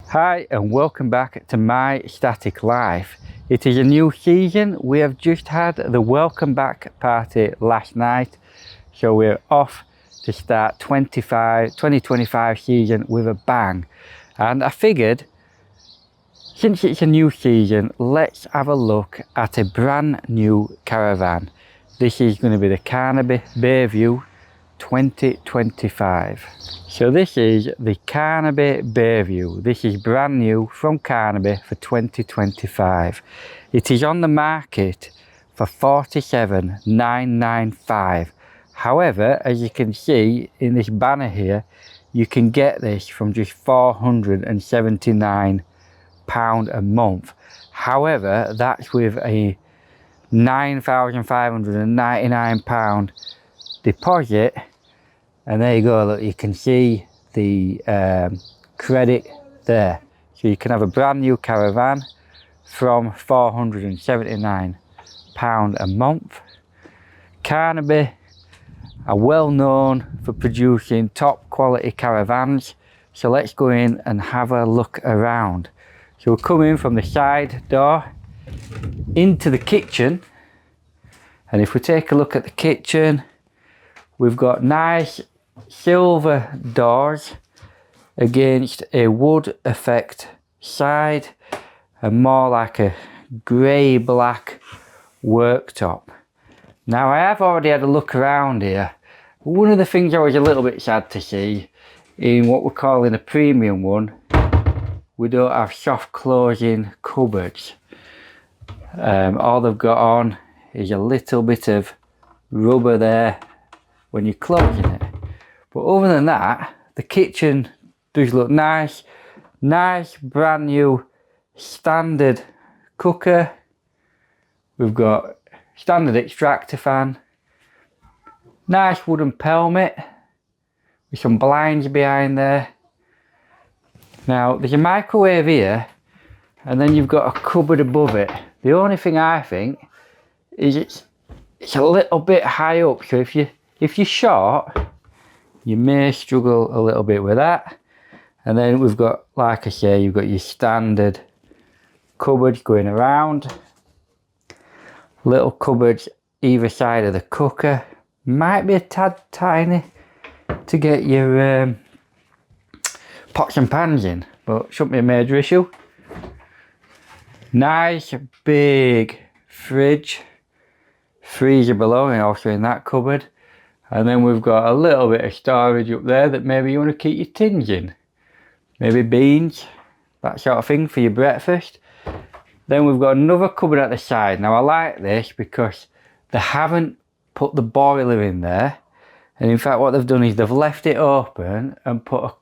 Hi and welcome back to my static life. It is a new season. We have just had the welcome back party last night, so we're off to start 2025 season with a bang. And I figured, since it's a new season, let's have a look at a brand new caravan. This is going to be the Carnaby Bayview 2025. So this is the Carnaby Bayview. This is brand new from Carnaby for 2025. It is on the market for 47,995. However, as you can see in this banner here, you can get this from just £479 a month. However, that's with a £9,599 deposit. And there you go, look, you can see the credit there. So you can have a brand new caravan from £479 a month. Carnaby are well known for producing top quality caravans. So let's go in and have a look around. So we'll come in from the side door into the kitchen. And if we take a look at the kitchen, we've got nice silver doors against a wood effect side and more like a grey black worktop. Now I have already had a look around here. One of the things I was a little bit sad to see in what we're calling a premium one, we don't have soft closing cupboards. All they've got on is a little bit of rubber there when you're closing it. But other than that, the kitchen does look nice. Nice brand new standard cooker. We've got standard extractor fan. Nice wooden pelmet with some blinds behind there. Now there's a microwave here and then you've got a cupboard above it. The only thing I think is it's a little bit high up, so if you're short, you may struggle a little bit with that. And then we've got, like I say, you've got your standard cupboards going around. Little cupboards either side of the cooker. Might be a tad tiny to get your pots and pans in, but shouldn't be a major issue. Nice big fridge. Freezer below and also in that cupboard. And then we've got a little bit of storage up there that maybe you want to keep your tins in. Maybe beans, that sort of thing for your breakfast. Then we've got another cupboard at the side. Now I like this because they haven't put the boiler in there. And in fact what they've done is they've left it open and put a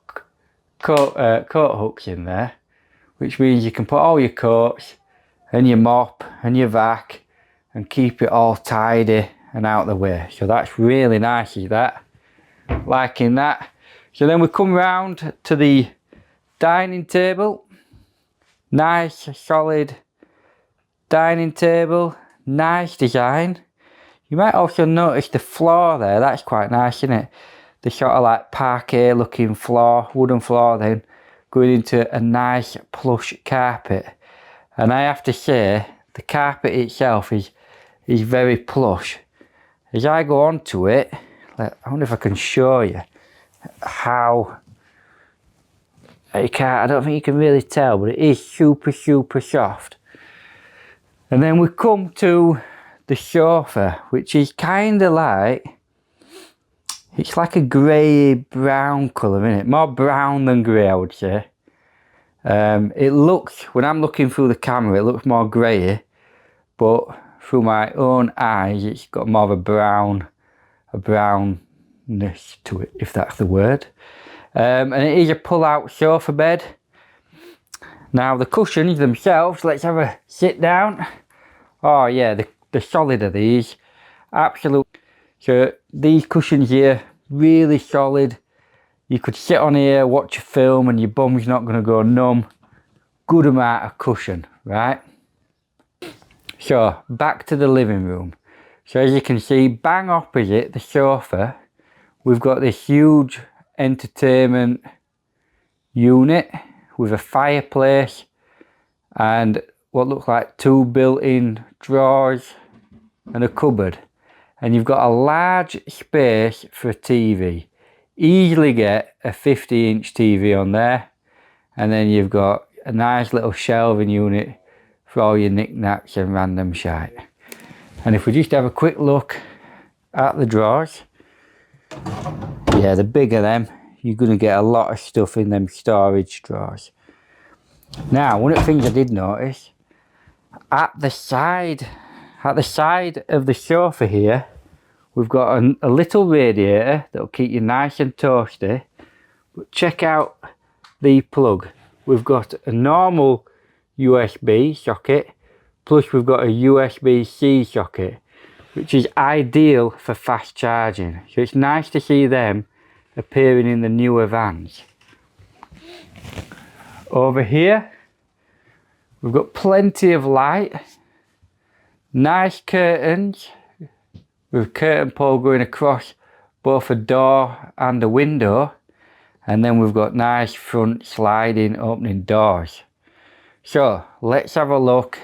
coat hooks in there. Which means you can put all your coats and your mop and your vac and keep it all tidy and out the way. So that's really nice, is that? Liking that. So then we come round to the dining table. Nice solid dining table, nice design. You might also notice the floor there, that's quite nice, isn't it? The sort of like parquet looking floor, wooden floor then going into a nice plush carpet. And I have to say the carpet itself is very plush. As I go onto it, I wonder if I can show you how, I don't think you can really tell, but it is super soft. And then we come to the sofa, which is kind of like, it's like a grey brown colour, isn't it? More brown than grey, I would say. It looks, when I'm looking through the camera, it looks more grey, but through my own eyes, it's got more of a brownness to it, if that's the word. And it is a pull-out sofa bed. Now the cushions themselves, let's have a sit down. Oh yeah, the solid of these, absolute. So these cushions here, really solid. You could sit on here, watch a film and your bum's not going to go numb. Good amount of cushion, right? So back to the living room. So as you can see, bang opposite the sofa, we've got this huge entertainment unit with a fireplace and what looks like 2 built-in drawers and a cupboard. And you've got a large space for a TV. Easily get a 50-inch TV on there. And then you've got a nice little shelving unit for all your knickknacks and random shite. And if we just have a quick look at the drawers, yeah, the bigger them, you're going to get a lot of stuff in them storage drawers. Now, one of the things I did notice, at the side of the sofa here, we've got a little radiator that'll keep you nice and toasty. But check out the plug. We've got a normal USB socket, plus we've got a USB-C socket, which is ideal for fast charging. So it's nice to see them appearing in the newer vans. Over here, we've got plenty of light, nice curtains, with curtain pole going across both a door and a window, and then we've got nice front sliding opening doors. So let's have a look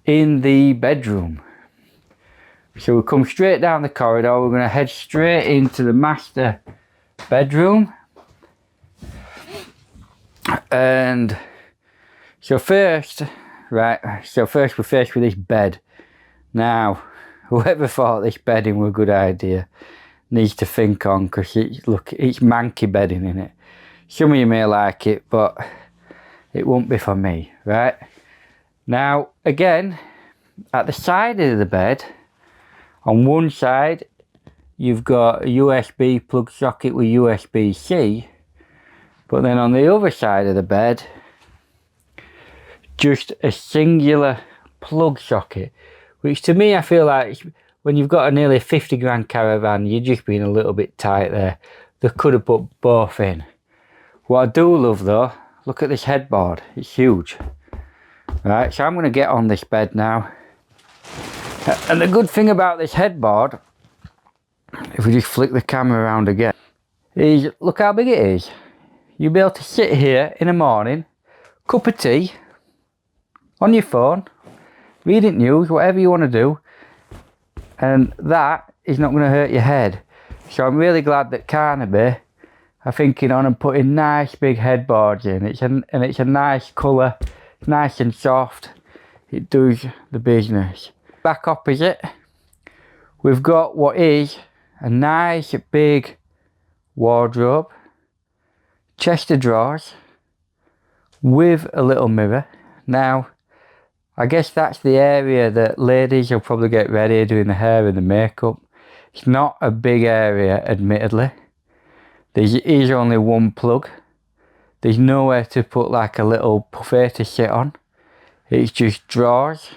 in the bedroom. So we'll come straight down the corridor, we're going to head straight into the master bedroom. And so first we're faced with this bed. Now, whoever thought this bedding was a good idea needs to think on, because it's manky bedding in it. Some of you may like it, but it won't be for me, right? Now, again, at the side of the bed, on one side, you've got a USB plug socket with USB-C, but then on the other side of the bed, just a singular plug socket, which to me, I feel like when you've got a nearly 50 grand Caravan, you're just being a little bit tight there. They could have put both in. What I do love though, look at this headboard, it's huge. Right, so I'm going to get on this bed now. And the good thing about this headboard, if we just flick the camera around again, is look how big it is. You'll be able to sit here in the morning, cup of tea, on your phone, reading news, whatever you want to do, and that is not going to hurt your head. So I'm really glad that Carnaby are thinking on and putting nice big headboards in. It's a nice colour, nice and soft. It does the business. Back opposite, we've got what is a nice big wardrobe, chest of drawers with a little mirror. Now, I guess that's the area that ladies will probably get ready, doing the hair and the makeup. It's not a big area, admittedly. There is only one plug. There's nowhere to put like a little buffet to sit on. It's just drawers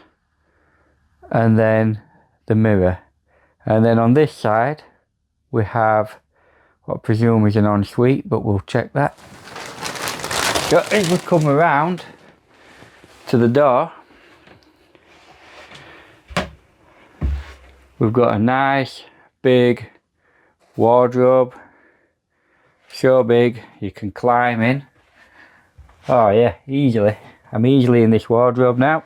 and then the mirror. And then on this side, we have what I presume is an ensuite, but we'll check that. So as we come around to the door, we've got a nice big wardrobe, so big you can climb in. Oh yeah, easily. I'm easily in this wardrobe now.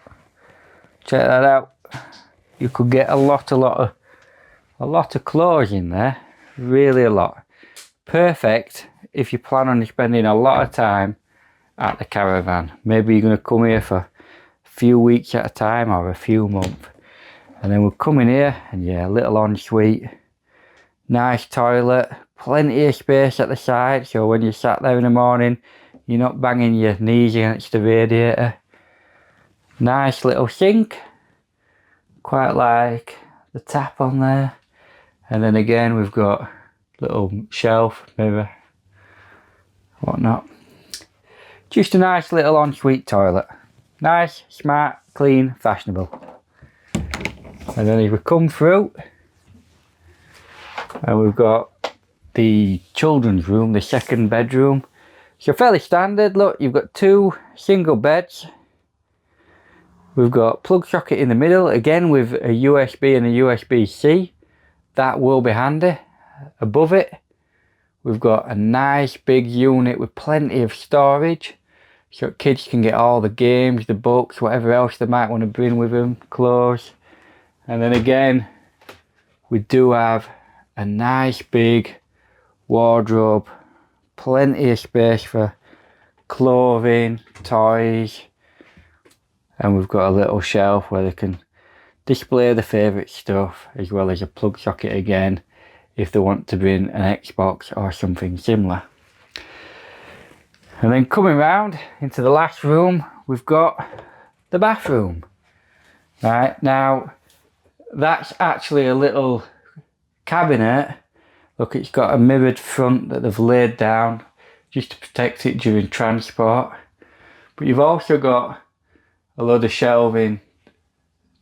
Check that out. You could get a lot of clothes in there, really a lot. Perfect if you plan on spending a lot of time at the Caravan. Maybe you're going to come here for a few weeks at a time or a few months. And then we'll come in here and yeah, a little ensuite, nice toilet, plenty of space at the side, so when you're sat there in the morning, you're not banging your knees against the radiator. Nice little sink, quite like the tap on there. And then again, we've got little shelf, mirror, whatnot. Just a nice little ensuite toilet. Nice, smart, clean, fashionable. And then if we come through, and we've got the children's room, the second bedroom. So fairly standard, look, you've got 2 single beds. We've got plug socket in the middle, again with a USB and a USB-C. That will be handy. Above it, we've got a nice big unit with plenty of storage. So kids can get all the games, the books, whatever else they might want to bring with them, clothes. And then again, we do have a nice big wardrobe, plenty of space for clothing, toys, and we've got a little shelf where they can display the favourite stuff, as well as a plug socket again if they want to bring an Xbox or something similar. And then coming round into the last room, we've got the bathroom. Right, now that's actually a little cabinet. Look, it's got a mirrored front that they've laid down just to protect it during transport. But you've also got a load of shelving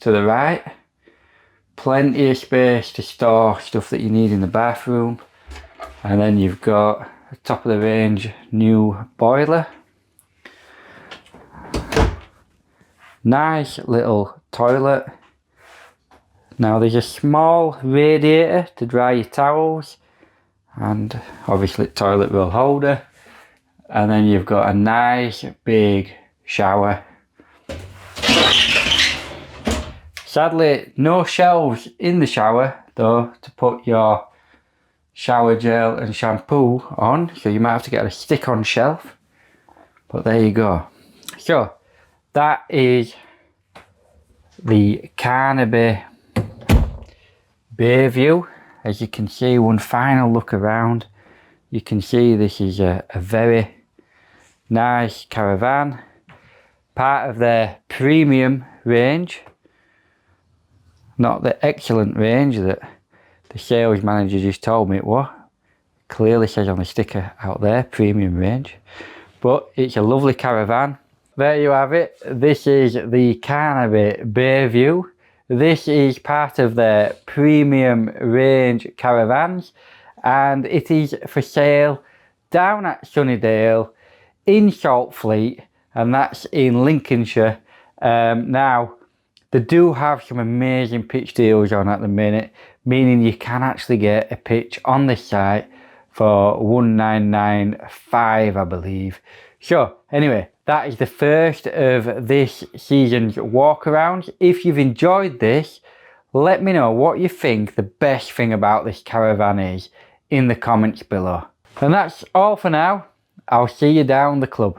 to the right. Plenty of space to store stuff that you need in the bathroom. And then you've got a top of the range new boiler. Nice little toilet. Now there's a small radiator to dry your towels, and obviously toilet roll holder. And then you've got a nice big shower. Sadly, no shelves in the shower though to put your shower gel and shampoo on, so you might have to get a stick-on shelf. But there you go. So that is the Carnaby Bayview. As you can see, one final look around, you can see this is a very nice caravan, part of their premium range, not the excellent range that the sales manager just told me it was. Clearly says on the sticker out there, premium range, but it's a lovely caravan. There you have it. This is the Carnaby Bayview. This is part of their premium range caravans, and it is for sale down at Sunnydale in Saltfleet, and that's in Lincolnshire. Now, they do have some amazing pitch deals on at the minute, meaning you can actually get a pitch on this site for $1,995, I believe. So anyway, that is the first of this season's walkarounds. If you've enjoyed this, let me know what you think the best thing about this caravan is in the comments below. And that's all for now. I'll see you down the club.